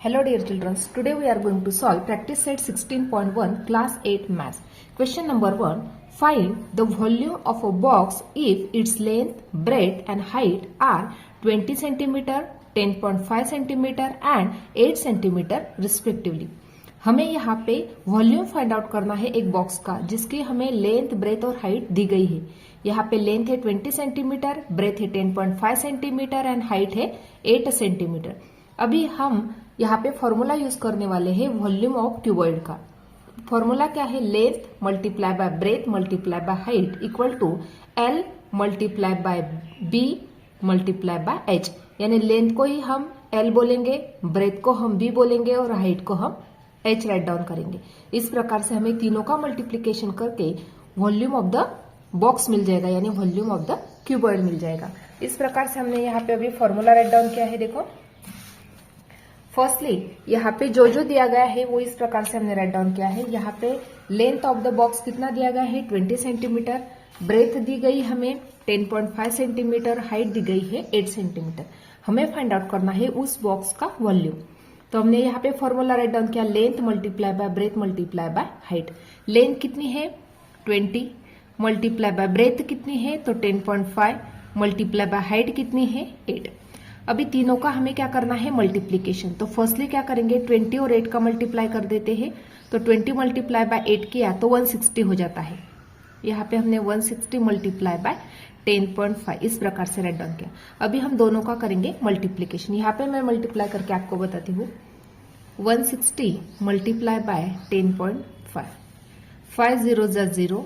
Hello dear children, today we are going to solve practice set 16.1 class 8 maths. Question number 1. Find the volume of a box if its length, breadth and height are 20 cm, 10.5 cm and 8 cm respectively. हमें यहाँ पे volume find out करना है एक box का जिसकी हमें length, breath और हाइट दी गई है। यहाँ पे लेंथ है 20 सेंटीमीटर, ब्रेथ है 10.5 सेंटीमीटर एंड हाइट है 8 सेंटीमीटर। अभी हम यहाँ पे फॉर्मूला यूज करने वाले हैं वॉल्यूम ऑफ क्यूबॉइड का। फॉर्मूला क्या है? Length multiply by breadth multiply by height equal to L multiply by B multiply by H. यानी लेंथ को ही हम एल बोलेंगे, ब्रेथ को हम बी बोलेंगे और हाइट को हम एच राइट डाउन करेंगे। इस प्रकार से हमें तीनों का मल्टीप्लीकेशन करके वॉल्यूम ऑफ द बॉक्स मिल जाएगा, यानी वॉल्यूम ऑफ द क्यूबॉइड मिल जाएगा। इस प्रकार से हमने यहाँ पे अभी फॉर्मूला राइट डाउन किया है। देखो फर्स्टली यहाँ पे जो जो दिया गया है वो इस प्रकार से हमने राइट डाउन किया है। यहाँ पे लेंथ ऑफ द बॉक्स कितना दिया गया है? 20 सेंटीमीटर, ब्रेथ दी गई हमें 10.5 सेंटीमीटर, हाइट दी गई है 8 सेंटीमीटर। हमें फाइंड आउट करना है उस बॉक्स का वॉल्यूम। तो हमने यहाँ पे फॉर्मूला राइट डाउन किया, length multiply by breadth multiply by height. Length कितनी है? 20 मल्टीप्लाई बाय ब्रेथ कितनी है? तो 10.5 मल्टीप्लाई बाय हाइट कितनी है? 8। अभी तीनों का हमें क्या करना है? मल्टीप्लीकेशन। तो फर्स्टली क्या करेंगे? 20 और 8 का मल्टीप्लाई कर देते हैं। तो 20 मल्टीप्लाई बाय 8 किया तो 160 हो जाता है। यहाँ पे हमने 160 मल्टीप्लाई बाय 10.5 इस प्रकार से राइट डाउन किया। अभी हम दोनों का करेंगे मल्टीप्लीकेशन। यहाँ पे मैं मल्टीप्लाई करके आपको बताती हूँ। 160 मल्टीप्लाई बाय 10.5, 5 0 जा 0,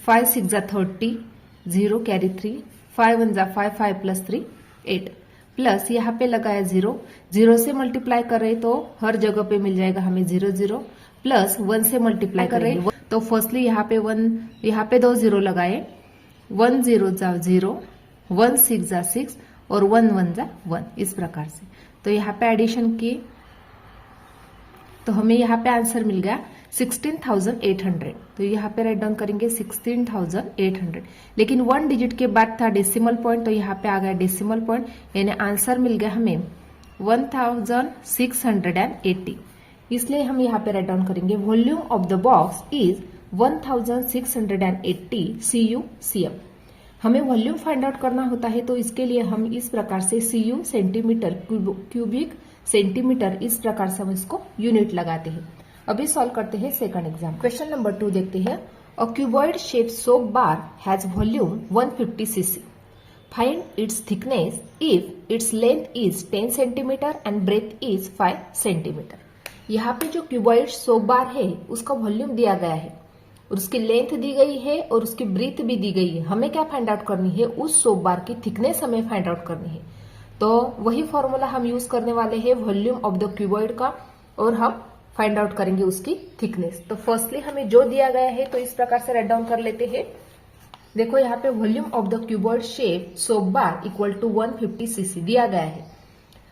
5 6 जा 30, 0 कैरी 3, 5 1 जा 5, 5 प्लस 3 8 प्लस यहाँ पे लगाया 0, 0 से मल्टीप्लाई कर रहे तो हर जगह पे मिल जाएगा हमें 0 0 प्लस 1 से मल्टीप्लाई कर रहे तो फर्स्टली यहाँ पे 1, यहाँ पे 2 0 लगाए, 1 0 जा 0, 1 6 जा 6 और 1 1 जा 1 इस प्रकार से। तो यहाँ पे एडिशन किए तो हमें यहाँ पे आंसर मिल गया 16,800। तो यहाँ पे राइट डाउन करेंगे 16,800, लेकिन 1 डिजिट के बाद था डेसिमल पॉइंट तो यहाँ पे आ गया डेसिमल पॉइंट, यानी आंसर मिल गया हमें 1680। इसलिए हम यहाँ पे राइट डाउन करेंगे volume of the box is 1680 CU/cm। हमें वॉल्यूम फाइंड आउट करना होता है तो इसके लिए हम इस प्रकार से CU सेंटीमीटर, क्यूबिक सेंटीमीटर इस प्रकार से हम इसको यूनिट लगाते हैं। अभी सॉल्व करते हैं सेकंड एग्जाम। क्वेश्चन नंबर 2 देखते हैं। A cuboid shape soap bar has volume 150 cc. Find its thickness if its length is 10 centimetre and breadth is 5 centimetre. यहाँ पे जो क्यूबॉइड सोप बार है उसका वॉल्यूम दिया गया है और उसकी लेंथ दी गई है और उसकी ब्रीथ भी दी गई है। हमें क्या फाइंड आउट करनी है? उस सोप बार की थिकनेस हमें फाइंड आउट करनी है। तो वही फॉर्मूला हम यूज करने वाले हैं वॉल्यूम ऑफ द क्यूबॉइड का और हम फाइंड आउट करेंगे उसकी थिकनेस। तो फर्स्टली हमें जो दिया गया है तो इस प्रकार से राइट डाउन कर लेते हैं। देखो यहाँ पे volume of the cuboid shape soap bar equal to 150 cc दिया गया है।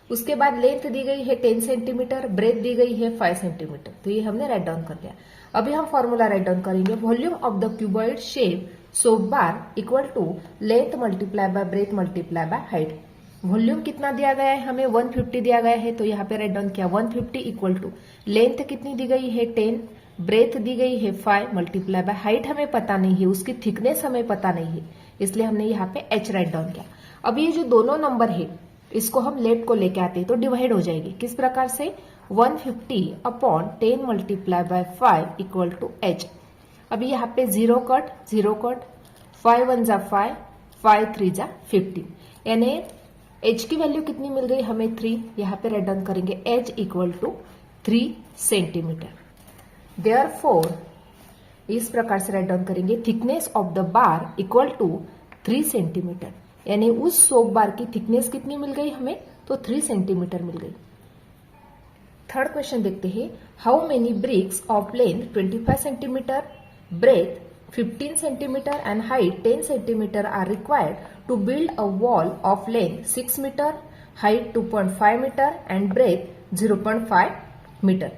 उसके बाद लेंथ दी गई है 10 सेंटीमीटर, ब्रेथ दी गई है 5 सेंटीमीटर। तो ये हमने राइट डाउन कर दिया। अभी हम फॉर्मूला राइट डाउन करेंगे volume of the cuboid shape soap bar equal to length multiply by breadth multiply by height. Volume कितना दिया गया है? हमें 150 दिया गया है तो यहाँ पे राइट डाउन किया 150 इक्वल टू लेंथ कितनी दी गई है 10, ब्रेथ दी गई है 5 मल्टीप्लाई बाय हाइट हमें पता नहीं है, उसकी थिकनेस हमें पता नहीं है, इसलिए हमने यहाँ पे h राइट डाउन किया। अब ये जो दोनों नंबर है इसको हम लेफ्ट को लेके आते हैं तो डिवाइड हो जाएगी। किस प्रकार से? 150 upon 10 multiply by 5 equal to h। अभी यहाँ पे 0 कट 0 कट, 5 1 जा 5, 5 3 जा 15, यानी h की वैल्यू कितनी मिल गई हमें? 3। यहाँ पे राइट डाउन करेंगे h equal to 3 centimetre. Therefore इस प्रकार से राइट डाउन करेंगे thickness of the bar equal to 3 centimetre, यानी उस सोप बार की थिकनेस कितनी मिल गई हमें? तो 3 सेंटीमीटर मिल गई। थर्ड क्वेश्चन देखते हैं। How many bricks of length 25 centimetre, breadth 15 centimeter and height 10 centimeter are required to build a wall of length 6 meter, height 2.5 meter and breadth 0.5 meter.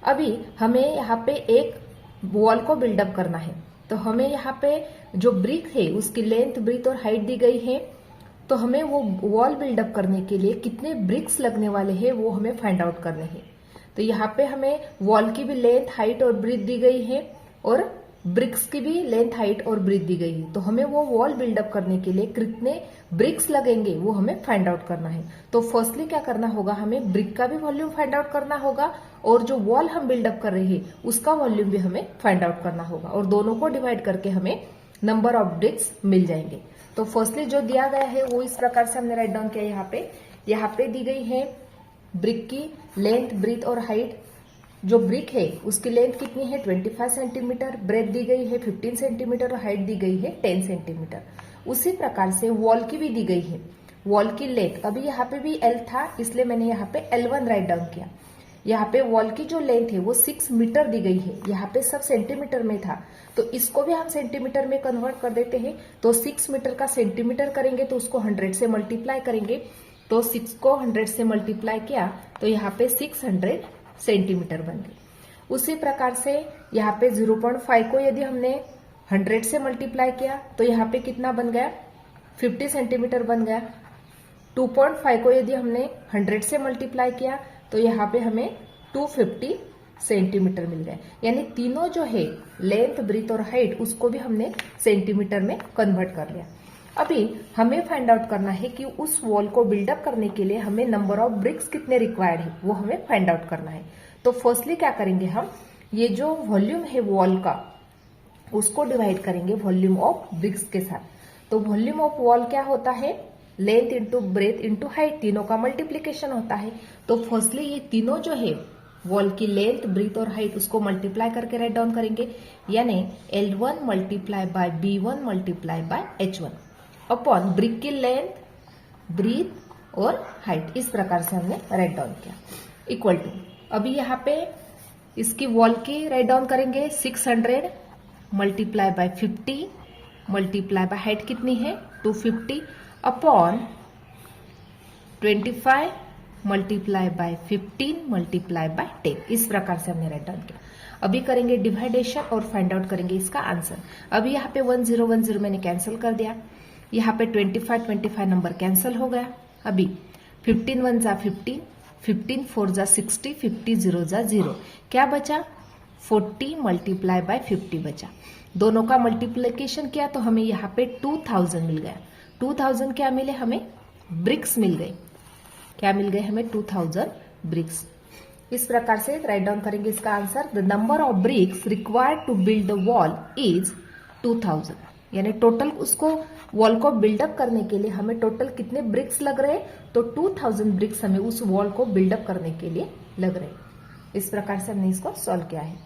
अभी हमें यहाँ पे एक वॉल को बिल्डअप करना है तो हमें यहाँ पे जो ब्रिक है उसकी लेंथ, ब्रीथ और हाइट दी गई है। तो हमें वो वॉल बिल्डअप करने के लिए कितने ब्रिक्स लगने वाले हैं वो हमें फाइंड आउट करने हैं। तो यहाँ पे हमें वॉल की भी लेंथ, हाइट और ब्रीथ दी गई है और ब्रिक्स की भी लेंथ, हाइट और ब्रीथ दी गई है। तो हमें वो वॉल बिल्डअप करने के लिए कितने ब्रिक्स लगेंगे वो हमें फाइंड आउट करना है। तो फर्स्टली क्या करना होगा, हमें ब्रिक का भी वॉल्यूम फाइंड आउट करना होगा और जो वॉल हम बिल्डअप कर रहे हैं उसका वॉल्यूम भी हमें फाइंड आउट करना होगा और दोनों को डिवाइड करके हमें नंबर ऑफ ब्रिक्स मिल जाएंगे। तो फर्स्टली जो दिया गया है वो इस प्रकार से हमने राइट डाउन किया। यहाँ पे दी गई है ब्रिक की लेंथ, ब्रीथ और हाइट। जो ब्रिक है उसकी लेंथ कितनी है 25 सेंटीमीटर, ब्रेथ दी गई है 15 सेंटीमीटर और हाइट दी गई है 10 सेंटीमीटर। उसी प्रकार से वॉल की भी दी गई है। वॉल की लेंथ, अभी यहाँ पे भी L था इसलिए मैंने यहाँ पे L1 राइट डाउन किया। यहाँ पे वॉल की जो लेंथ है वो 6 मीटर दी गई है। यहाँ पे सब सेंटीमीटर में था तो इसको भी हम सेंटीमीटर में कन्वर्ट कर देते हैं। तो 6 मीटर का सेंटीमीटर करेंगे तो उसको 100 से मल्टीप्लाई करेंगे। तो 6 को 100 से मल्टीप्लाई किया तो यहाँ पे 600 सेंटीमीटर बन गई। उसी प्रकार से यहाँ पे 0.5 को यदि हमने 100 से मल्टीप्लाई किया तो यहाँ पे कितना बन गया 50 सेंटीमीटर बन गया। 2.5 को यदि हमने 100 से मल्टीप्लाई किया तो यहाँ पे हमें 250 सेंटीमीटर मिल गया। यानी तीनों जो है लेंथ, ब्रीथ और हाइट उसको भी हमने सेंटीमीटर में कन्वर्ट कर लिया। अभी हमें फाइंड आउट करना है कि उस वॉल को बिल्डअप करने के लिए हमें नंबर ऑफ ब्रिक्स कितने रिक्वायर्ड है वो हमें फाइंड आउट करना है। तो फर्स्टली क्या करेंगे, हम ये जो वॉल्यूम है वॉल का उसको डिवाइड करेंगे वॉल्यूम ऑफ ब्रिक्स के साथ। तो वॉल्यूम ऑफ वॉल क्या होता है, length into breadth into height, तीनों का मल्टीप्लीकेशन होता है। तो फर्स्टली ये तीनों जो है वॉल की लेंथ, ब्रीथ और हाइट उसको मल्टीप्लाई करके राइट डाउन करेंगे। यानी L1 multiply by B1 multiply by H1 upon brick की लेंथ, ब्रीथ और हाइट। इस प्रकार से हमने राइट डाउन किया इक्वल टू। अभी यहाँ पे इसकी वॉल की राइट डाउन करेंगे 600 multiply by 50 multiply by height कितनी है 250 upon 25 multiply by 15 multiply by 10। इस प्रकार से हमने राइट डाउन किया। अभी करेंगे डिवाइडेशन और फाइंड आउट करेंगे इसका आंसर। अभी यहाँ पे 1010 मैंने कैंसिल कर दिया। यहाँ पे 25 नंबर कैंसिल हो गया। अभी 15 1 जा 15, 15 4 जा 60, 50 0 जा 0। क्या बचा 40 मल्टीप्लाई बाय 50 बचा। दोनों का मल्टीप्लिकेशन किया तो हमें यहाँ पे 2000 मिल गया। 2000 क्या मिले हमें, ब्रिक्स मिल गए। क्या मिल गए हमें 2000 ब्रिक्स। इस प्रकार से राइट डाउन करेंगे इसका answer. The number of bricks required to build the wall is 2000। यानी टोटल उसको वॉल को बिल्डअप करने के लिए हमें टोटल कितने ब्रिक्स लग रहे हैं, तो 2000 ब्रिक्स हमें उस वॉल को बिल्डअप करने के लिए लग रहे हैं। इस प्रकार से हमने इसको सॉल्व किया है।